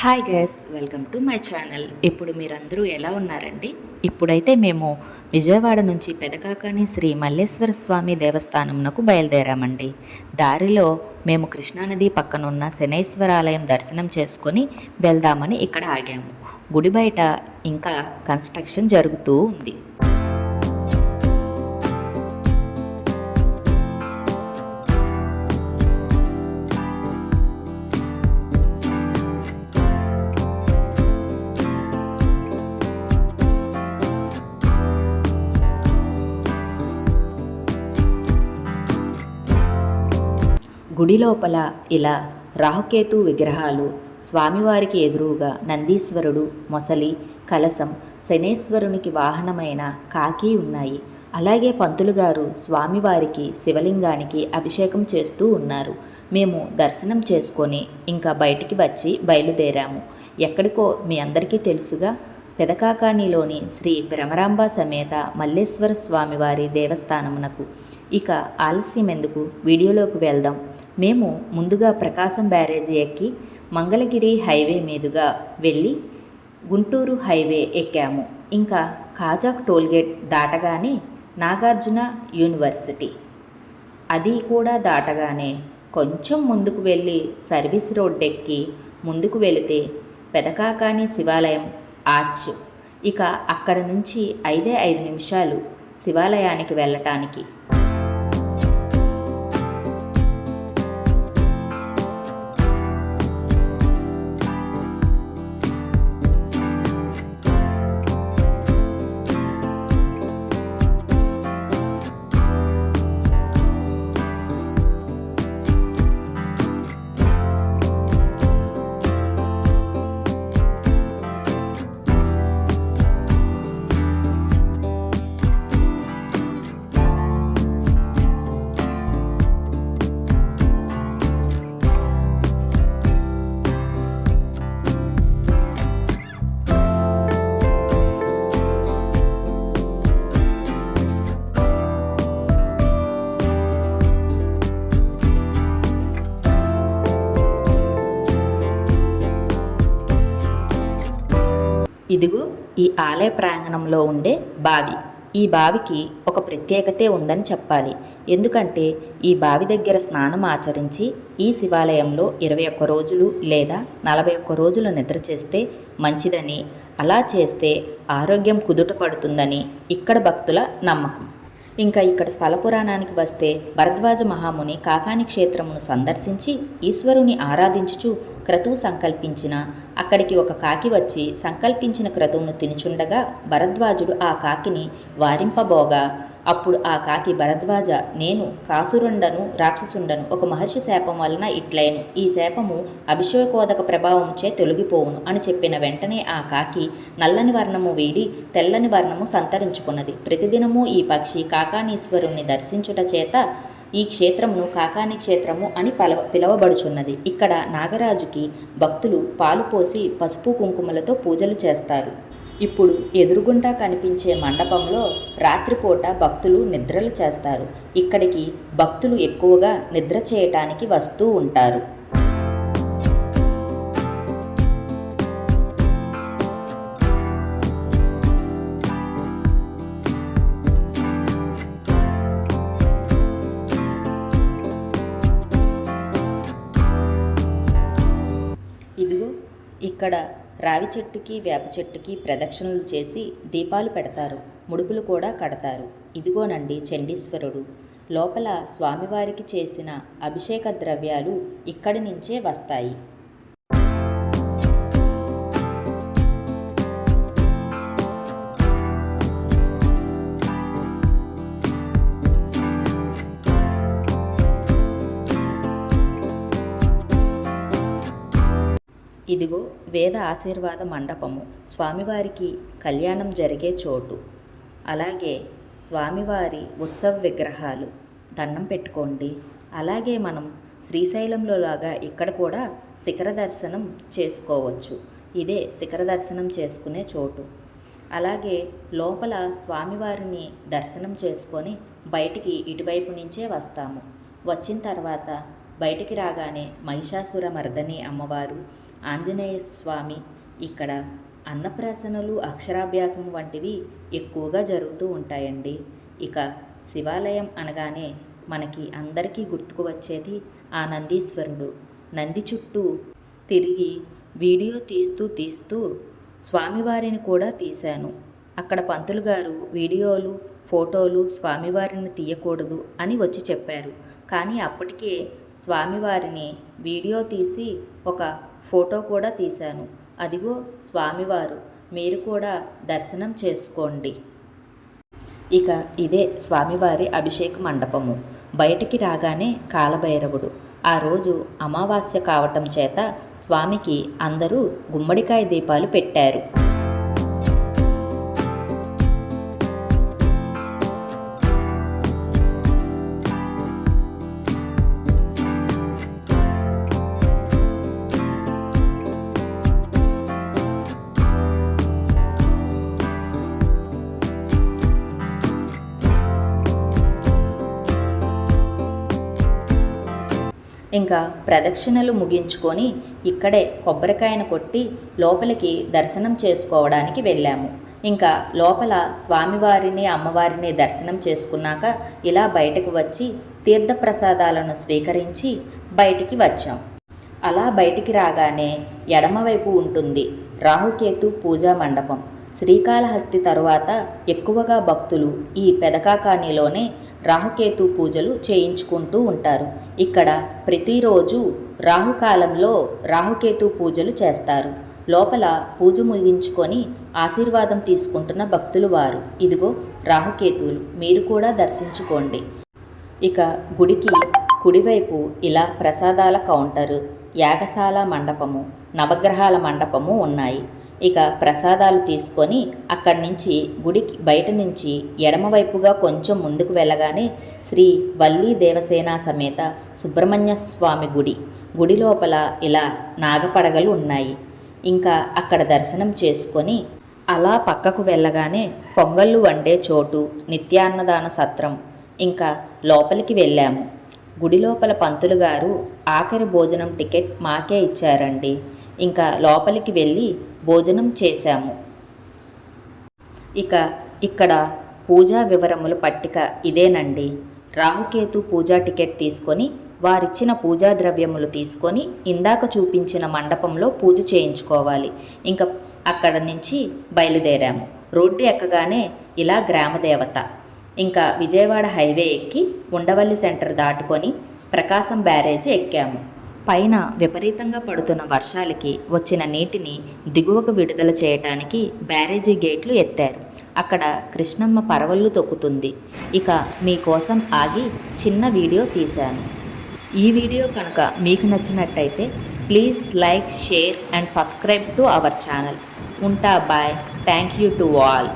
Hi guys, welcome to my channel. ఇప్పుడు మీరందరూ ఎలా ఉన్నారండి? ఇప్పుడైతే మేము విజయవాడ నుంచి పెదకాకాని శ్రీ మల్లేశ్వర స్వామి దేవస్థానంకు బయలుదేరామండి. దారిలో మేము కృష్ణానది పక్కనున్న శనైశ్వరాలయం దర్శనం చేసుకొని వెళ్దామని ఇక్కడ ఆగాము. గుడి బయట ఇంకా కన్స్ట్రక్షన్ జరుగుతూ ఉంది. గుడి లోపల ఇలా రాహుకేతు విగ్రహాలు, స్వామివారికి ఎదురుగా నందీశ్వరుడు, మొసలి, కలశం, శనేశ్వరునికి వాహనమైన కాకి ఉన్నాయి. అలాగే పంతులు గారు స్వామివారికి శివలింగానికి అభిషేకం చేస్తూ ఉన్నారు. మేము దర్శనం చేసుకొని ఇంకా బయటికి వచ్చి బయలుదేరాము. ఎక్కడికో మీ అందరికీ తెలుసుగా, పెదకాకానిలోని శ్రీ భ్రమరాంబ సమేత మల్లేశ్వర స్వామివారి దేవస్థానమునకు. ఇక ఆలస్యం ఎందుకు, వీడియోలోకి వెళ్దాం. మేము ముందుగా ప్రకాశం బ్యారేజీ ఎక్కి మంగళగిరి హైవే మీదుగా వెళ్ళి గుంటూరు హైవే ఎక్కాము. ఇంకా కాజాక్ టోల్గేట్ దాటగానే నాగార్జున యూనివర్సిటీ, అది కూడా దాటగానే కొంచెం ముందుకు వెళ్ళి సర్వీస్ రోడ్ ఎక్కి ముందుకు వెళితే పెదకాకాని శివాలయం ఆర్చ్. ఇక అక్కడ నుంచి 5 నిమిషాలు శివాలయానికి వెళ్ళటానికి. ఇదిగో ఈ ఆలయ ప్రాంగణంలో ఉండే బావి. ఈ బావికి ఒక ప్రత్యేకతే ఉందని చెప్పాలి. ఎందుకంటే ఈ బావి దగ్గర స్నానం ఆచరించి ఈ శివాలయంలో 21 రోజులు లేదా 41 రోజులు నిద్ర చేస్తే మంచిదని, అలా చేస్తే ఆరోగ్యం కుదుట పడుతుందని ఇక్కడ భక్తుల నమ్మకం. ఇంకా ఇక్కడ స్థల పురాణానికి వస్తే, భరద్వాజ మహాముని కాకాని క్షేత్రమును సందర్శించి ఈశ్వరుని ఆరాధించుచు క్రతువు సంకల్పించిన అక్కడికి ఒక కాకి వచ్చి సంకల్పించిన క్రతువును తినుచుండగా భరద్వాజుడు ఆ కాకిని వారింపబోగా, అప్పుడు ఆ కాకి భరద్వాజ, నేను కాసురుండను, రాక్షసుండను, ఒక మహర్షి శాపం వలన ఇట్లైను, ఈ శాపము అభిషేకోదక ప్రభావముచే తొలగిపోవును అని చెప్పిన వెంటనే ఆ కాకి నల్లని వర్ణము వీడి తెల్లని వర్ణము సంతరించుకున్నది. ప్రతిదినము ఈ పక్షి కాకానీశ్వరుణ్ణి దర్శించుట చేత ఈ క్షేత్రమును కాకాని క్షేత్రము అని పిలువబడుచున్నది. ఇక్కడ నాగరాజుకి భక్తులు పాలు పోసి పసుపు కుంకుమలతో పూజలు చేస్తారు. ఇప్పుడు ఎదురుగుండా కనిపించే మండపంలో రాత్రిపూట భక్తులు నిద్రలు చేస్తారు. ఇక్కడికి భక్తులు ఎక్కువగా నిద్ర చేయటానికి వస్తూ ఉంటారు. ఇదిగో ఇక్కడ రావి చెట్టుకి వేప చెట్టుకి ప్రదక్షిణలు చేసి దీపాలు పెడతారు, ముడుపులు కూడా కడతారు. ఇదిగోనండి చండీశ్వరుడు. లోపల స్వామివారికి చేసిన అభిషేక ద్రవ్యాలు ఇక్కడి నుంచే వస్తాయి. ఇదిగో వేద ఆశీర్వాద మండపము, స్వామివారికి కళ్యాణం జరిగే చోటు. అలాగే స్వామివారి ఉత్సవ విగ్రహాలు, దండం పెట్టుకోండి. అలాగే మనం శ్రీశైలంలో లాగా ఇక్కడ కూడా శిఖర దర్శనం చేసుకోవచ్చు. ఇదే శిఖర దర్శనం చేసుకునే చోటు. అలాగే లోపల స్వామివారిని దర్శనం చేసుకొని బయటికి ఇటువైపు నుంచే వస్తాము. వచ్చిన తర్వాత బయటికి రాగానే మహిషాసుర మర్దని అమ్మవారు, ఆంజనేయ స్వామి, ఇక్కడ అన్నప్రాసనలు, అక్షరాభ్యాసం వంటివి ఎక్కువగా జరుగుతూ ఉంటాయండి. ఇక శివాలయం అనగానే మనకి అందరికీ గుర్తుకు వచ్చేది ఆ నందీశ్వరుడు. నంది చుట్టూ తిరిగి వీడియో తీస్తూ స్వామివారిని కూడా తీశాను. అక్కడ పంతులు గారు వీడియోలు, ఫోటోలు స్వామివారిని తీయకూడదు అని వచ్చి చెప్పారు. కానీ అప్పటికే స్వామివారిని వీడియో తీసి ఒక ఫోటో కూడా తీశాను. అదిగో స్వామివారు, మీరు కూడా దర్శనం చేసుకోండి. ఇక ఇదే స్వామివారి అభిషేక మండపము. బయటికి రాగానే కాలభైరవుడు. ఆ రోజు అమావాస్య కావటం చేత స్వామికి అందరూ గుమ్మడికాయ దీపాలు పెట్టారు. ఇంకా ప్రదక్షిణలు ముగించుకొని ఇక్కడే కొబ్బరికాయను కొట్టి లోపలికి దర్శనం చేసుకోవడానికి వెళ్ళాము. ఇంకా లోపల స్వామివారిని, అమ్మవారిని దర్శనం చేసుకున్నాక ఇలా బయటకు వచ్చి తీర్థప్రసాదాలను స్వీకరించి బయటికి వచ్చాం. అలా బయటికి రాగానే ఎడమవైపు ఉంటుంది రాహుకేతు పూజా మండపం. శ్రీకాళహస్తి తరువాత ఎక్కువగా భక్తులు ఈ పెదకాకానిలోనే రాహుకేతు పూజలు చేయించుకుంటూ ఉంటారు. ఇక్కడ ప్రతిరోజు రాహుకాలంలో రాహుకేతు పూజలు చేస్తారు. లోపల పూజ ముగించుకొని ఆశీర్వాదం తీసుకుంటున్న భక్తులు వారు. ఇదిగో రాహుకేతువులు, మీరు కూడా దర్శించుకోండి. ఇక గుడికి కుడివైపు ఇలా ప్రసాదాల కౌంటరు, యాగశాల మండపము, నవగ్రహాల మండపము ఉన్నాయి. ఇక ప్రసాదాలు తీసుకొని అక్కడి నుంచి గుడికి బయట నుంచి ఎడమవైపుగా కొంచెం ముందుకు వెళ్ళగానే శ్రీ వల్లీ దేవసేన సమేత సుబ్రహ్మణ్య స్వామి గుడి. గుడి లోపల ఇలా నాగపడగలు ఉన్నాయి. ఇంకా అక్కడ దర్శనం చేసుకొని అలా పక్కకు వెళ్ళగానే పొంగళ్ళు వండే చోటు, నిత్యాన్నదాన సత్రం. ఇంకా లోపలికి వెళ్ళాము. గుడి లోపల పంతులు గారు ఆఖరి భోజనం టికెట్ మాకే ఇచ్చారండి. ఇంకా లోపలికి వెళ్ళి భోజనం చేశాము. ఇక ఇక్కడ పూజా వివరముల పట్టిక ఇదేనండి. రాహుకేతు పూజా టికెట్ తీసుకొని వారిచ్చిన పూజా ద్రవ్యములు తీసుకొని ఇందాక చూపించిన మండపంలో పూజ చేయించుకోవాలి. ఇంకా అక్కడ నుంచి బయలుదేరాము. రోడ్డు ఎక్కగానే ఇలా గ్రామదేవత. ఇంకా విజయవాడ హైవే ఎక్కి ఉండవల్లి సెంటర్ దాటుకొని ప్రకాశం బ్యారేజీ ఎక్కాము. పైన విపరీతంగా పడుతున్న వర్షాలకి వచ్చిన నీటిని దిగువకు విడుదల చేయటానికి బ్యారేజీ గేట్లు ఎత్తారు. అక్కడ కృష్ణమ్మ పరవళ్ళు తొక్కుతుంది. ఇక మీకోసం ఆగి చిన్న వీడియో తీశాను. ఈ వీడియో కనుక మీకు నచ్చినట్టయితే please like, share and subscribe to our channel. ఉంటా, bye. Thank you to all.